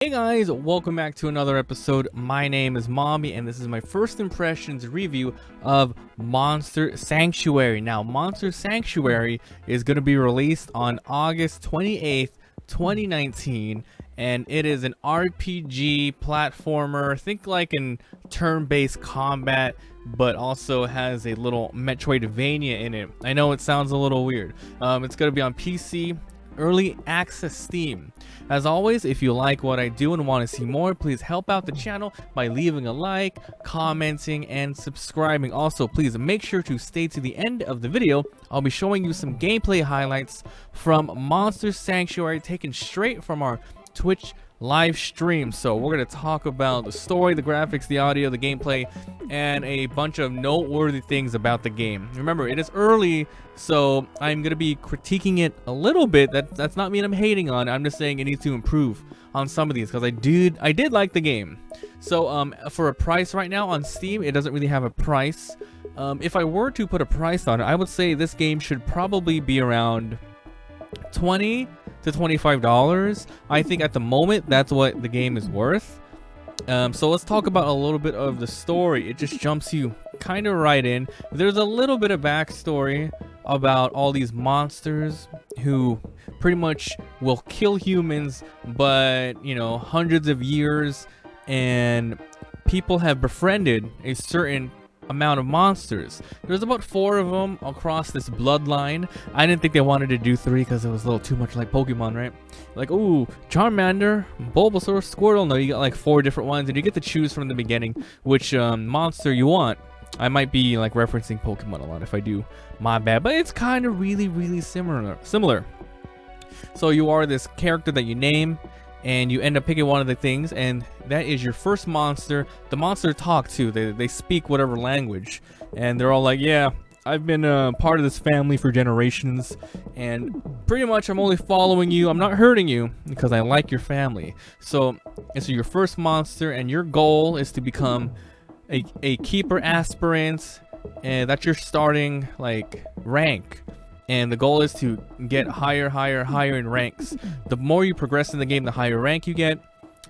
Hey guys, welcome back to another episode. My name is Mommy and this is my first impressions review of Monster Sanctuary. Now, Monster Sanctuary is going to be released on August 28th, 2019, and it is an RPG platformer. Think like in turn-based combat, but also has a little Metroidvania in it. I know it sounds a little weird. It's going to be on PC, Early Access Steam. As always, if you like what I do and want to see more, please help out the channel by leaving a like, commenting, and subscribing. Also, please make sure to stay to the end of the video. I'll be showing you some gameplay highlights from Monster Sanctuary taken straight from our Twitch live stream. So we're going to talk about the story, the graphics, the audio, the gameplay, and a bunch of noteworthy things about the game. Remember, it is early, so I'm going to be critiquing it a little bit. That's not mean I'm hating on it. I'm just saying it needs to improve on some of these because I did like the game. So for a price right now on Steam, it doesn't really have a price. If I were to put a price on it, I would say this game should probably be around $20 to $25. I think at the moment that's what the game is worth. So let's talk about a little bit of the story. It just jumps you kind of right in. There's a little bit of backstory about all these monsters who pretty much will kill humans, but you know, hundreds of years, and people have befriended a certain amount of monsters. There's about 4 of them across this bloodline. I didn't think they wanted to do 3 because it was a little too much like Pokemon, right? Like, ooh, Charmander, Bulbasaur, Squirtle. No, you got like 4 different ones, and you get to choose from the beginning which monster you want. I might be like referencing Pokemon a lot. If I do, my bad, but it's kind of really similar. So you are this character that you name, and you end up picking one of the things, and that is your first monster. The monster talk to, they speak whatever language, and they're all like, yeah, I've been part of this family for generations, and pretty much I'm only following you. I'm not hurting you because I like your family. So it's your first monster, and your goal is to become a keeper aspirant, and that's your starting like rank. And the goal is to get higher in ranks. The more you progress in the game, the higher rank you get.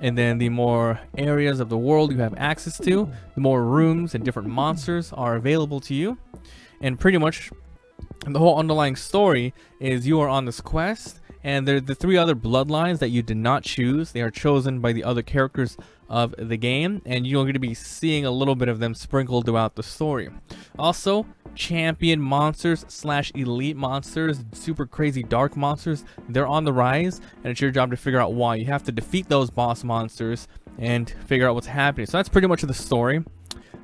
And then the more areas of the world you have access to, the more rooms and different monsters are available to you. And pretty much the whole underlying story is you are on this quest, and there are the 3 other bloodlines that you did not choose. They are chosen by the other characters of the game, and you're going to be seeing a little bit of them sprinkled throughout the story. Also, champion monsters / elite monsters, super crazy dark monsters, they're on the rise, and it's your job to figure out why. You have to defeat those boss monsters and figure out what's happening. So that's pretty much the story.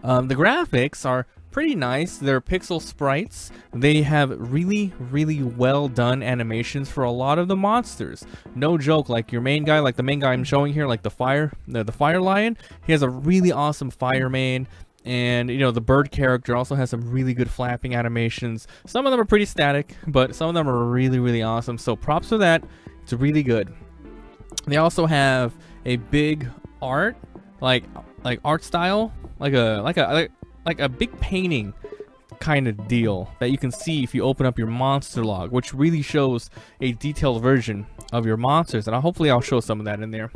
The graphics are pretty nice. They're pixel sprites. They have really well done animations for a lot of the monsters. No joke, like your main guy, like the main guy I'm showing here, like the fire lion, he has a really awesome fire mane. And you know, the bird character also has some really good flapping animations. Some of them are pretty static, but some of them are really awesome. So props for that. It's really good. They also have a big art, like art style, like a big painting kind of deal that you can see if you open up your monster log, which really shows a detailed version of your monsters, and hopefully I'll show some of that in there.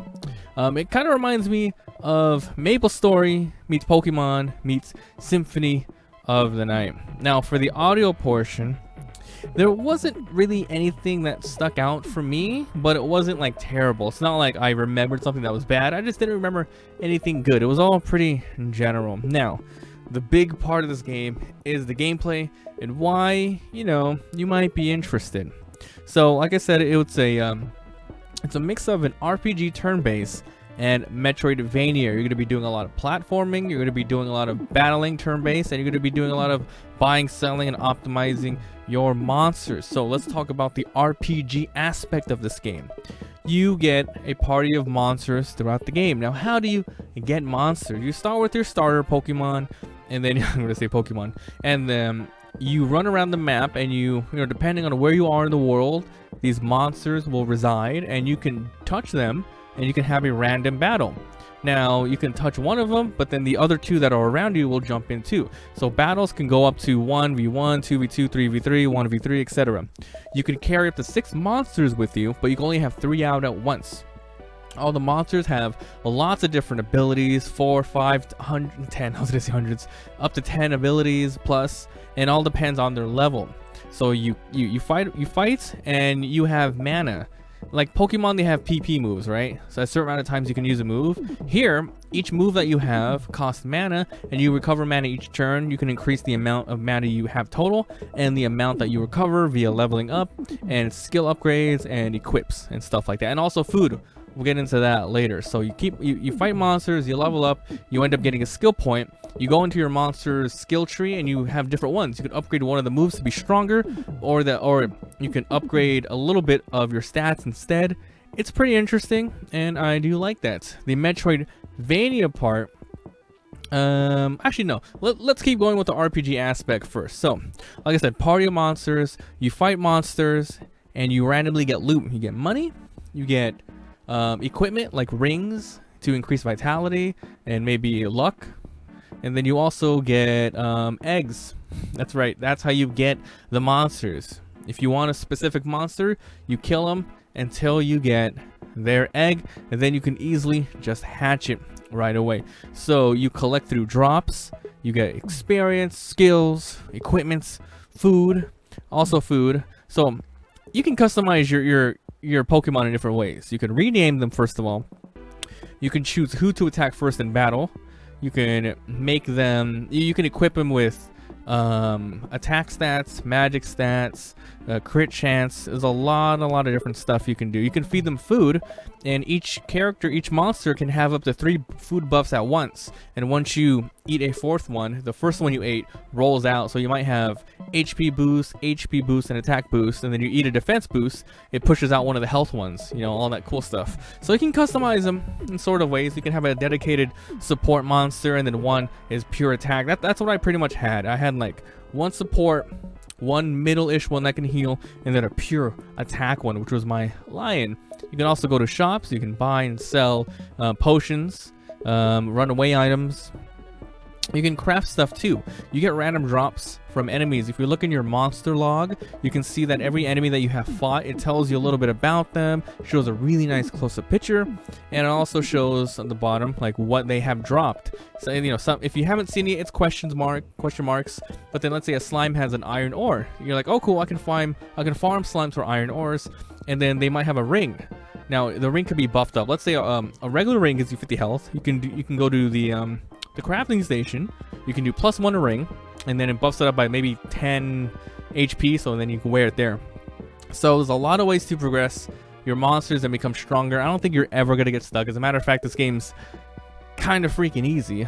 It kind of reminds me of MapleStory meets Pokemon meets Symphony of the Night. Now for the audio portion, there wasn't really anything that stuck out for me, but it wasn't like terrible. It's not like I remembered something that was bad. I just didn't remember anything good. It was all pretty general. Now, the big part of this game is the gameplay and why, you know, you might be interested. So like I said, it's a mix of an RPG turn-based and Metroidvania. You're going to be doing a lot of platforming, you're going to be doing a lot of battling turn-based, and you're going to be doing a lot of buying, selling, and optimizing your monsters. So let's talk about the RPG aspect of this game. You get a party of monsters throughout the game. Now, how do you get monsters? You start with your starter Pokemon, and then I'm going to say Pokemon, and then you run around the map, and you know, depending on where you are in the world, these monsters will reside, and you can touch them, and you can have a random battle. Now, you can touch one of them, but then the other 2 that are around you will jump in too. So battles can go up to 1v1, 2v2, 3v3, 1v3, etc. You can carry up to 6 monsters with you, but you can only have 3 out at once. All the monsters have lots of different abilities, 4, 5, 100, 10, I was gonna say hundreds, up to 10 abilities plus, and all depends on their level. So you fight and you have mana. Like Pokemon, they have PP moves, right? So a certain amount of times you can use a move. Here, each move that you have costs mana, and you recover mana each turn. You can increase the amount of mana you have total, and the amount that you recover via leveling up, and skill upgrades, and equips, and stuff like that. And also food. We'll get into that later. So you fight monsters, you level up, you end up getting a skill point. You go into your monster's skill tree and you have different ones. You can upgrade one of the moves to be stronger, or you can upgrade a little bit of your stats instead. It's pretty interesting, and I do like that. The Metroidvania part. Actually no. Let's keep going with the RPG aspect first. So, like I said, party of monsters. You fight monsters, and you randomly get loot. You get money. You get equipment like rings to increase vitality and maybe luck, and then you also get eggs. That's right, that's how you get the monsters. If you want a specific monster, you kill them until you get their egg, and then you can easily just hatch it right away. So you collect through drops, you get experience, skills, equipments, food, also food. So you can customize your Pokemon in different ways. You can rename them, first of all. You can choose who to attack first in battle. You can make them, you can equip them with attack stats, magic stats, crit chance. There's a lot of different stuff you can do. You can feed them food, and each character, each monster can have up to 3 food buffs at once. And once you eat a 4th one, the first one you ate rolls out. So you might have HP boost, and attack boost, and then you eat a defense boost, it pushes out one of the health ones, you know, all that cool stuff. So you can customize them in sort of ways. You can have a dedicated support monster, and then one is pure attack. That's what I pretty much had. I had like one support, one middle-ish one that can heal, and then a pure attack one, which was my lion. You can also go to shops. You can buy and sell potions, runaway items. You can craft stuff too. You get random drops from enemies. If you look in your monster log, you can see that every enemy that you have fought, it tells you a little bit about them, shows a really nice close-up picture, and it also shows on the bottom like what they have dropped. So, you know, if you haven't seen it, it's question marks. But then let's say a slime has an iron ore. You're like, oh cool, I can farm slimes for iron ores, and then they might have a ring. Now the ring could be buffed up. Let's say a regular ring gives you 50 health. You can go to the crafting station. You can do +1 a ring, and then it buffs it up by maybe 10 HP, so then you can wear it there. So there's a lot of ways to progress your monsters and become stronger. I don't think you're ever gonna get stuck. As a matter of fact, this game's kind of freaking easy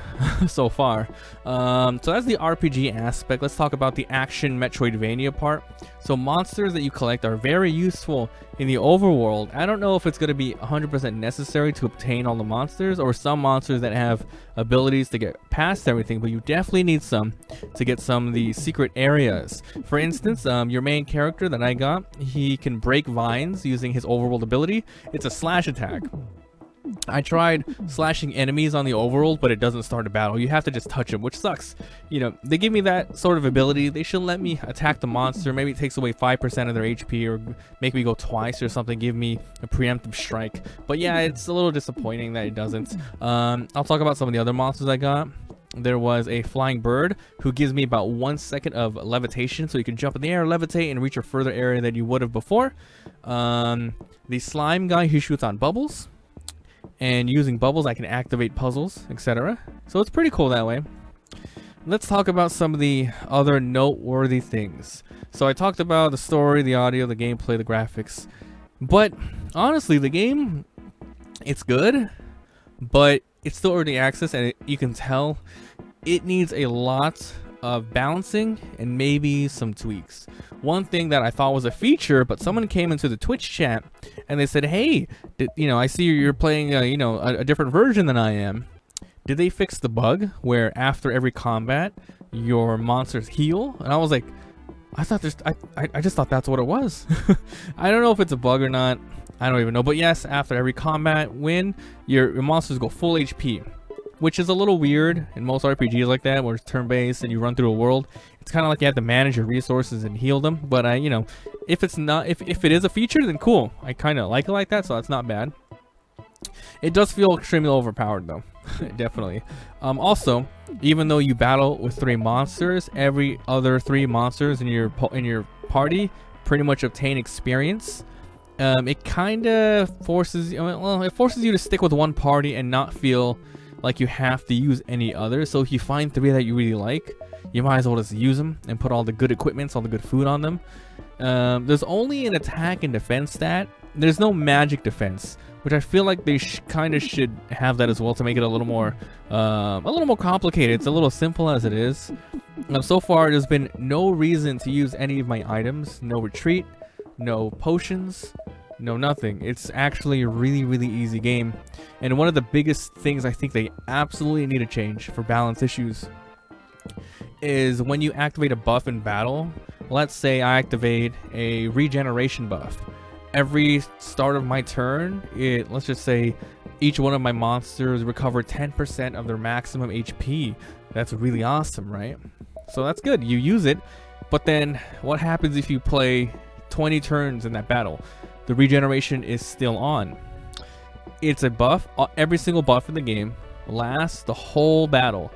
so far. So that's the RPG aspect. Let's talk about the action Metroidvania part. So monsters that you collect are very useful in the overworld. I don't know if it's going to be 100% necessary to obtain all the monsters, or some monsters that have abilities to get past everything, but you definitely need some to get some of the secret areas. For instance, your main character that I got, he can break vines using his overworld ability. It's a slash attack. I tried slashing enemies on the overworld, but it doesn't start a battle. You have to just touch them, which sucks. You know, they give me that sort of ability. They should let me attack the monster. Maybe it takes away 5% of their HP, or make me go twice or something, give me a preemptive strike. But yeah, it's a little disappointing that it doesn't. I'll talk about some of the other monsters I got. There was a flying bird who gives me about 1 second of levitation, so you can jump in the air, levitate, and reach a further area than you would have before. The slime guy who shoots on bubbles. And using bubbles, I can activate puzzles, etc. So it's pretty cool that way. Let's talk about some of the other noteworthy things. So I talked about the story, the audio, the gameplay, the graphics. But honestly, the game, it's good, but it's still early access, and you can tell it needs a lot of balancing and maybe some tweaks. One thing that I thought was a feature, but someone came into the Twitch chat and they said, hey, I see you're playing a different version than I am. Did they fix the bug where after every combat your monsters heal? And I was like, I just thought that's what it was. I don't know if it's a bug or not. I don't even know. But yes, after every combat win, your monsters go full HP, which is a little weird in most RPGs like that, where it's turn-based and you run through a world. It's kind of like you have to manage your resources and heal them. But if it is a feature, then cool. I kind of like it like that, so that's not bad. It does feel extremely overpowered though. Definitely. Also, even though you battle with 3 monsters, every other 3 monsters in your party pretty much obtain experience. It kind of forces it forces you to stick with one party and not feel like you have to use any other. So if you find 3 that you really like, you might as well just use them and put all the good equipments, all the good food on them. There's only an attack and defense stat. There's no magic defense, which I feel like they kind of should have that as well to make it a little more complicated. It's a little simple as it is. So far, there's been no reason to use any of my items. No retreat, no potions, no nothing. It's actually a really easy game. And one of the biggest things I think they absolutely need to change for balance issues is when you activate a buff in battle. Let's say I activate a regeneration buff. Every start of my turn, let's just say each one of my monsters recover 10% of their maximum HP. That's really awesome, right? So that's good. You use it, but then what happens if you play 20 turns in that battle? The regeneration is still on. It's a buff. Every single buff in the game lasts the whole battle.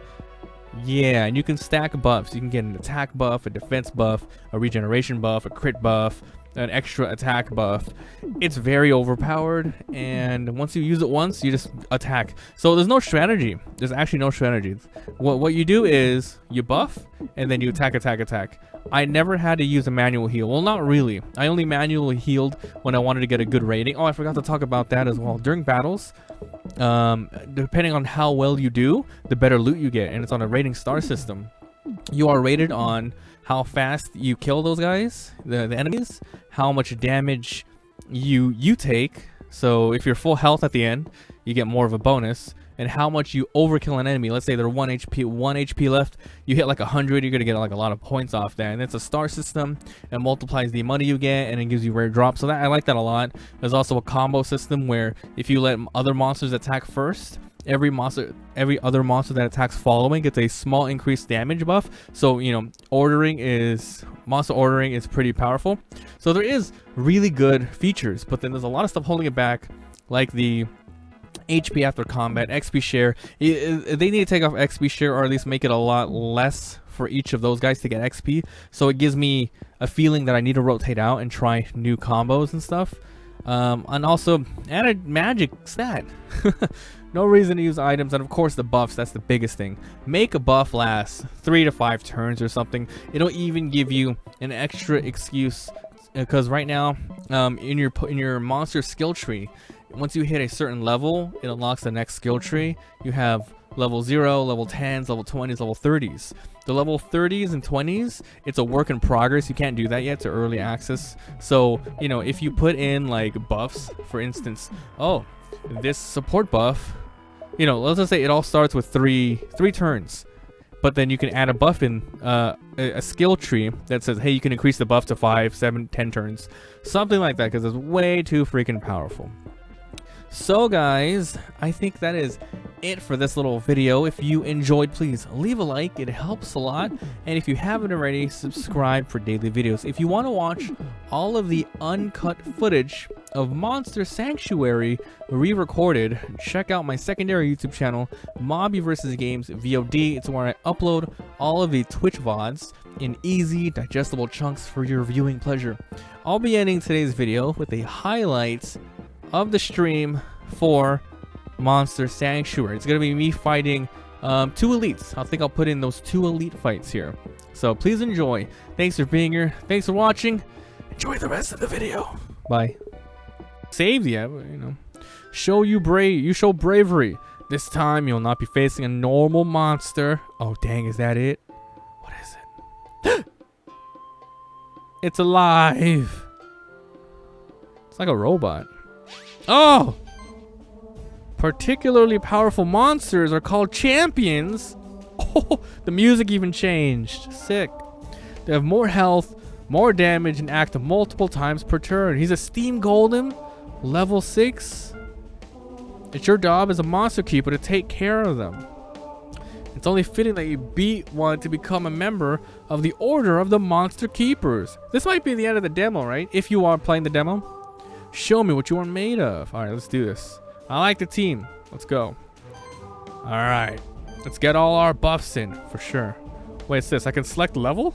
Yeah, and you can stack buffs. You can get an attack buff, a defense buff, a regeneration buff, a crit buff, an extra attack buff. It's very overpowered, and once you use it once, you just attack. So there's no strategy. There's actually no strategy. What you do is you buff and then you attack. I never had to use a manual heal. Well, not really. I only manually healed when I wanted to get a good rating. Oh, I forgot to talk about that as well. During battles, depending on how well you do, the better loot you get, and it's on a rating star system. You are rated on how fast you kill those guys, the enemies, how much damage you take. So if you're full health at the end, you get more of a bonus. And how much you overkill an enemy. Let's say they're 1 HP left. You hit like 100, you're gonna get like a lot of points off that. And it's a star system. It multiplies the money you get and it gives you rare drops. So that I like that a lot. There's also a combo system where if you let other monsters attack first, every other monster that attacks following gets a small increased damage buff. So monster ordering is pretty powerful. So there is really good features, but then there's a lot of stuff holding it back, like the HP after combat, XP share. They need to take off XP share, or at least make it a lot less for each of those guys to get XP. So it gives me a feeling that I need to rotate out and try new combos and stuff. And also add a magic stat. No reason to use items, and of course the buffs. That's the biggest thing. Make a buff last 3 to 5 turns or something. It'll even give you an extra excuse, because right now in your monster skill tree, once you hit a certain level, it unlocks the next skill tree. You have level 0, level 10s, level 20s, level 30s. The level 30s and 20s, it's a work in progress. You can't do that yet. It's early access. So, if you put in like buffs, for instance, this support buff, let's just say it all starts with three turns. But then you can add a buff in a skill tree that says, hey, you can increase the buff to 5, 7, 10 turns. Something like that, because it's way too freaking powerful. So guys, I think that is it for this little video. If you enjoyed, please leave a like. It helps a lot. And if you haven't already, subscribe for daily videos. If you want to watch all of the uncut footage of Monster Sanctuary re-recorded, check out my secondary YouTube channel, Mabimpressions VOD. It's where I upload all of the Twitch VODs in easy, digestible chunks for your viewing pleasure. I'll be ending today's video with a highlight of the stream for Monster Sanctuary. It's gonna be me fighting 2 elites. I think I'll put in those 2 elite fights here. So please enjoy. Thanks for being here. Thanks for watching. Enjoy the rest of the video. Bye. Saved yet, show you show bravery. This time you'll not be facing a normal monster. Oh dang, is that it? What is it? It's alive. It's like a robot. Oh! Particularly powerful monsters are called champions. Oh, the music even changed. Sick. They have more health, more damage, and act multiple times per turn. He's a Steam Golem, level 6. It's your job as a monster keeper to take care of them. It's only fitting that you beat one to become a member of the Order of the Monster Keepers. This might be the end of the demo, right? If you are playing the demo. Show me what you are made of. Alright, let's do this. I like the team. Let's go. All right. Let's get all our buffs in for sure. Wait, it's this. I can select level?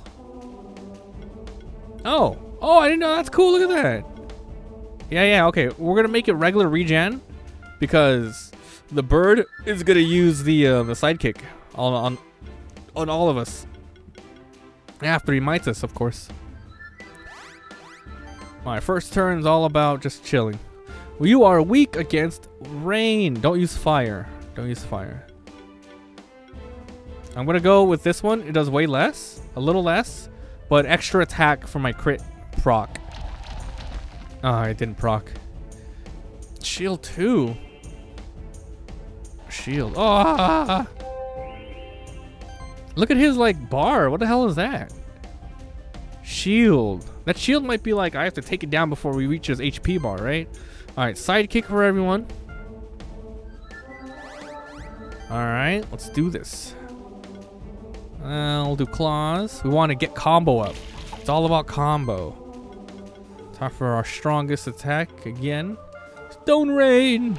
Oh. Oh, I didn't know. That's cool. Look at that. Yeah. Okay. We're going to make it regular regen because the bird is going to use the sidekick on all of us. After he mites us, of course. My first turn is all about just chilling. Well, you are weak against rain. Don't use fire. Don't use fire. I'm gonna go with this one. It does way less, a little less, but extra attack for my crit proc. Oh, it didn't proc. Shield 2. Shield. Oh! Look at his like bar. What the hell is that? Shield. That shield might be like I have to take it down before we reach his HP bar, right? All right, sidekick for everyone. All right, let's do this. We'll do claws. We want to get combo up. It's all about combo. Time for our strongest attack again. Stone Rain.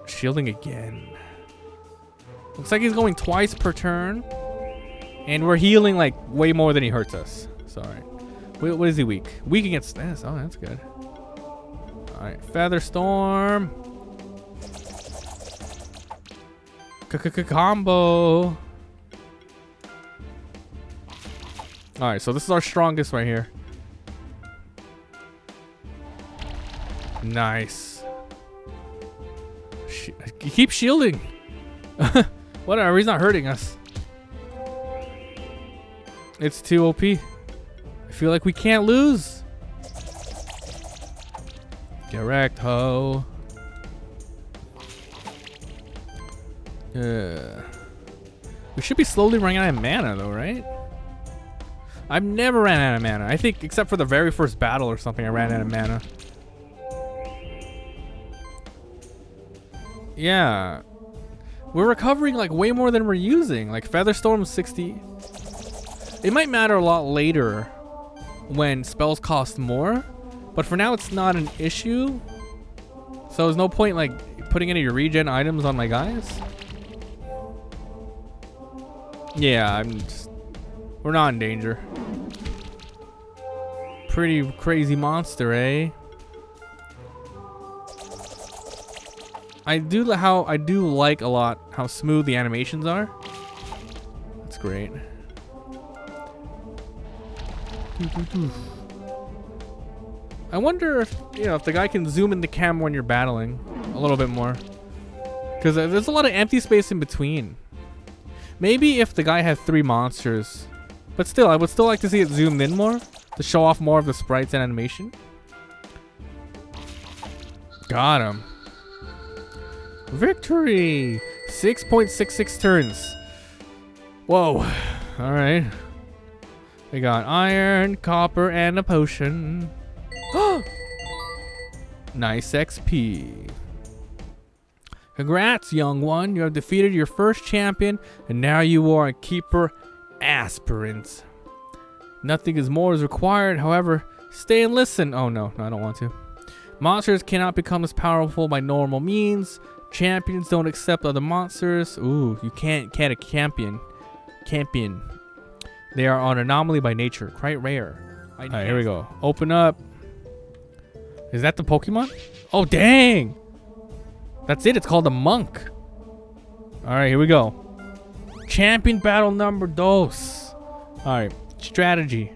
Shielding again. Looks like he's going twice per turn. And we're healing like way more than he hurts us. So, all right. What is he weak? Weak against this. Oh, that's good. All right. Feather Storm. Combo. All right. So this is our strongest right here. Nice. He keeps shielding. Whatever. He's not hurting us. It's too OP. I feel like we can't lose. Get wrecked, ho. We should be slowly running out of mana, though, right? I've never ran out of mana. I think, except for the very first battle or something, I ran out of mana. Yeah. We're recovering, like, way more than we're using. Like, Featherstorm's 60. It might matter a lot later when spells cost more, but for now it's not an issue. So there's no point like putting any regen items on my guys. Yeah, we're not in danger. Pretty crazy monster, eh? I do like a lot how smooth the animations are. That's great. I wonder if, if the guy can zoom in the camera when you're battling a little bit more. Because there's a lot of empty space in between. Maybe if the guy had 3 monsters. But still, I would still like to see it zoomed in more. To show off more of the sprites and animation. Got him. Victory! 6.66 turns. Whoa. Alright. We got iron, copper, and a potion. Nice XP. Congrats, young one. You have defeated your first champion, and now you are a keeper aspirant. Nothing is more is required. However, stay and listen. Oh, no, I don't want to. Monsters cannot become as powerful by normal means. Champions don't accept other monsters. Ooh, you can't a champion. They are an anomaly by nature. Quite rare. Alright, here we go. Open up. Is that the Pokemon? Oh, dang! That's it. It's called a monk. Alright, here we go. Champion battle number 2. Alright, strategy.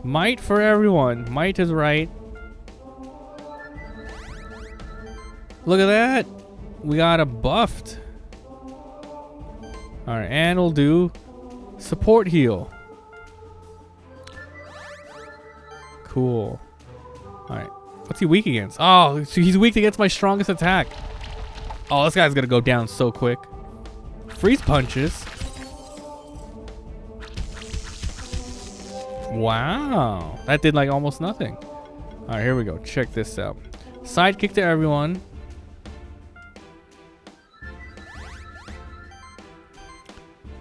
Might for everyone. Might is right. Look at that. We got a buffed. Alright, and we'll do support heal. Cool. Alright. What's he weak against? Oh, so he's weak against my strongest attack. Oh, this guy's gonna go down so quick. Freeze punches. Wow. That did like almost nothing. Alright, here we go. Check this out. Sidekick to everyone.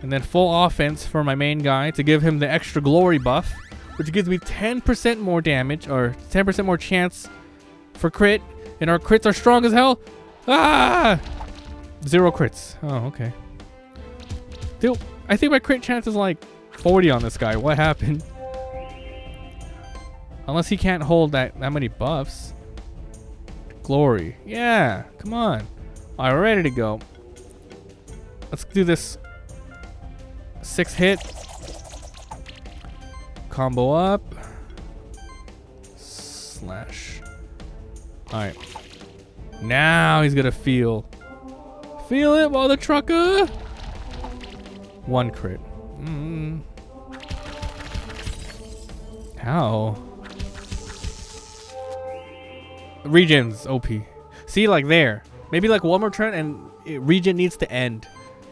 And then full offense for my main guy to give him the extra glory buff, which gives me 10% more damage, or 10% more chance for crit, and our crits are strong as hell. Ah! 0 crits. Oh, okay. Dude, I think my crit chance is like 40 on this guy. What happened? Unless he can't hold that many buffs. Glory. Yeah, come on. All right, ready to go. Let's do this 6 hit. Combo up. Slash. All right. Now he's gonna feel it, mother trucker. 1 crit. How? Regen's OP. See, like there. Maybe like one more turn and regen needs to end.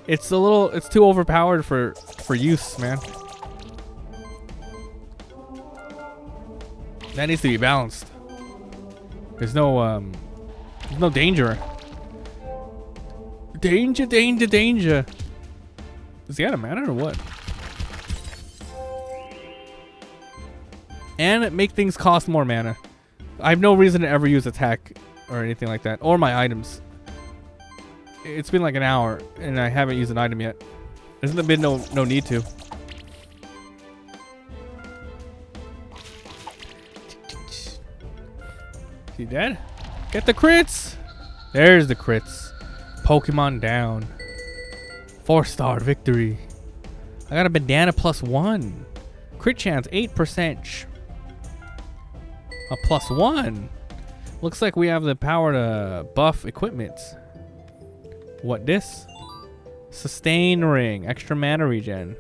It's too overpowered for use, man. That needs to be balanced. There's no danger. Danger. Is he out of mana or what? And make things cost more mana. I have no reason to ever use attack or anything like that. Or my items. It's been like an hour and I haven't used an item yet. There's been no need to. He dead? Get the crits! There's the crits. Pokemon down. 4-star victory. I got a bandana +1. Crit chance 8%. A +1. Looks like we have the power to buff equipment. What this? Sustain ring. Extra mana regen.